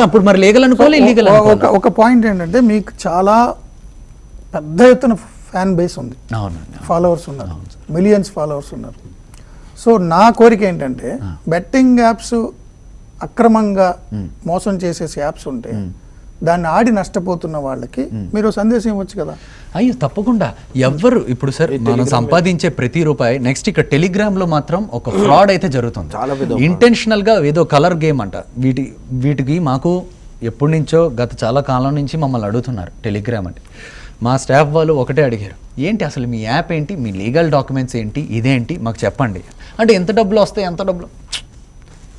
అప్పుడు మరి లీగల్ అనుకోవాలి, ఇల్లీగల్ ఒక పాయింట్ ఏంటంటే మీకు చాలా పెద్ద ఎత్తున ఫ్యాన్ బేస్ ఉంది, ఫాలోవర్స్ ఉన్నారు, మిలియన్స్ ఫాలోవర్స్ ఉన్నారు. సో నా కోరిక ఏంటంటే బెట్టింగ్ యాప్స్ అక్రమంగా మోసం చేసేసి యాప్స్ ఉంటే దాన్ని ఆడి నష్టపోతున్న వాళ్ళకి మీరు సందేశం ఇవ్వచ్చు కదా. అయ్యో తప్పకుండా. ఎవ్వరు ఇప్పుడు సార్ మనం సంపాదించే ప్రతి రూపాయి నెక్స్ట్ ఇక్కడ టెలిగ్రామ్లో మాత్రం ఒక ఫ్రాడ్ అయితే జరుగుతుంది. ఇంటెన్షనల్గా ఏదో కలర్ గేమ్ అంట. వీటికి మాకు ఎప్పటి నుంచో గత చాలా కాలం నుంచి మమ్మల్ని అడుగుతున్నారు టెలిగ్రామ్ అంటే. మా స్టాఫ్ వాళ్ళు ఒకటే అడిగారు, ఏంటి అసలు మీ యాప్ ఏంటి, మీ లీగల్ డాక్యుమెంట్స్ ఏంటి, ఇదేంటి మాకు చెప్పండి అంటే. ఎంత డబ్బులు వస్తాయి, ఎంత డబ్బులు,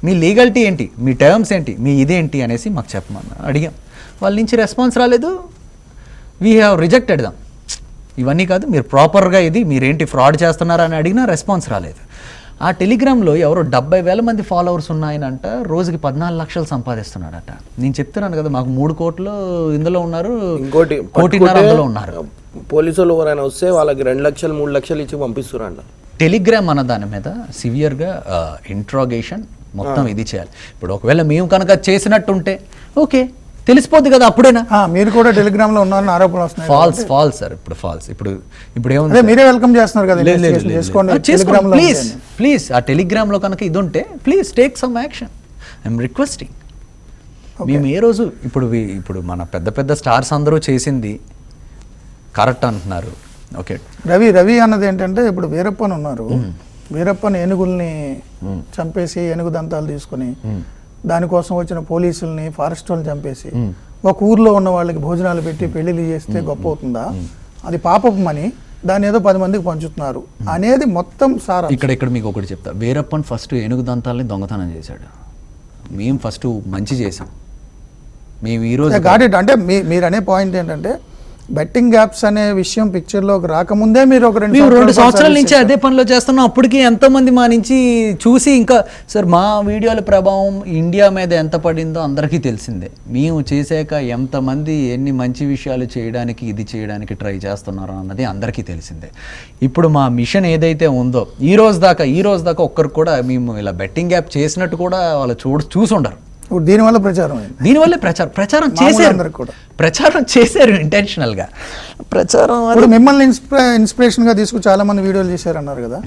మీ లీగల్టీ ఏంటి, మీ టర్మ్స్ ఏంటి, మీ ఇదేంటి అనేసి మాకు చెప్పమన్నా అడిగాం. వాళ్ళ నుంచి రెస్పాన్స్ రాలేదు. We have rejected them. ఇవన్నీ కాదు, మీరు ప్రాపర్గా ఇది మీరేంటి ఫ్రాడ్ చేస్తున్నారా అని అడిగినా రెస్పాన్స్ రాలేదు. ఆ టెలిగ్రామ్లో ఎవరో 70,000 మంది ఫాలోవర్స్ ఉన్నాయనంట, రోజుకి 14 లక్షలు సంపాదిస్తున్నాడట. నేను చెప్తున్నాను కదా, మాకు 3 కోట్లు ఇందులో ఉన్నారు, 1.5 కోటి అందులో ఉన్నారు. పోలీసులు ఎవరైనా వస్తే వాళ్ళకి 2 లక్షలు 3 లక్షలు ఇచ్చి పంపిస్తున్నారంట. టెలిగ్రామ్ అన్న దాని మీద సివియర్గా ఇంట్రాగేషన్ మొత్తం ఇది చేయాలి. ఇప్పుడు ఒకవేళ మేము కనుక చేసినట్టుంటే ఓకే తెలిసిపోద్ది కదా, అప్పుడేనా. మీరు కూడా టెలిగ్రామ్ లో ఉన్నారని ఆరోపణలు వస్తున్నాయి. ఫాల్స్ సార్, ఇప్పుడు ఫాల్స్. ఇప్పుడు ఏముంది, మీరే వెల్కమ్ చేస్తున్నారు కదా, ప్లీజ్ ఆ టెలిగ్రామ్ లో కనుక ఇది ఉంటే please take some action. I'm requesting. మేము ఏ రోజు ఇప్పుడు మన పెద్ద పెద్ద స్టార్స్ అందరూ చేసింది కరెక్ట్ అంటున్నారు. ఓకే, రవి అన్నది ఏంటంటే ఇప్పుడు వీరప్పన్ ఉన్నారు, వీరప్పన్ ఏనుగుల్ని చంపేసి ఏనుగు దంతాలు తీసుకుని దానికోసం వచ్చిన పోలీసుల్ని ఫారెస్ట్ వాళ్ళని చంపేసి ఒక ఊర్లో ఉన్న వాళ్ళకి భోజనాలు పెట్టి పెళ్లిళ్ళు చేస్తే గొప్ప అవుతుందా, అది పాపపు మని, దాన్ని ఏదో 10 మందికి పంచుతున్నారు అనేది మొత్తం సారా. ఇక్కడ మీకు ఒకటి చెప్తా. వీరప్పన్ ఫస్ట్ ఏనుగు దంతాలని దొంగతనం చేశాడు, మేము ఫస్ట్ మంచి చేసాం. మేము ఈరోజు అంటే మీరు అనే పాయింట్ ఏంటంటే బెట్టింగ్ యాప్స్ అనే విషయం పిక్చర్లోకి రాకముందే మీరు ఒక 2 సంవత్సరాల నుంచి అదే పనిలో చేస్తున్నాం. అప్పటికి ఎంతోమంది మా నుంచి చూసి ఇంకా సార్ మా వీడియోల ప్రభావం ఇండియా మీద ఎంత పడిందో అందరికీ తెలిసిందే. మేము చేసాక ఎంతమంది ఎన్ని మంచి విషయాలు చేయడానికి ఇది చేయడానికి ట్రై చేస్తున్నారో అన్నది అందరికీ తెలిసిందే. ఇప్పుడు మా మిషన్ ఏదైతే ఉందో ఈ రోజు దాకా ఒక్కరు కూడా మేము ఇలా బెట్టింగ్ యాప్ చేసినట్టు కూడా వాళ్ళు చూసి ఉండరు. దీనివల్లే ప్రచారం చేశారు ఇంటెన్షనల్గా. ప్రచారం మిమ్మల్ని ఇన్స్పిరేషన్గా తీసుకు చాలా మంది వీడియోలు చేశారన్నారు కదా.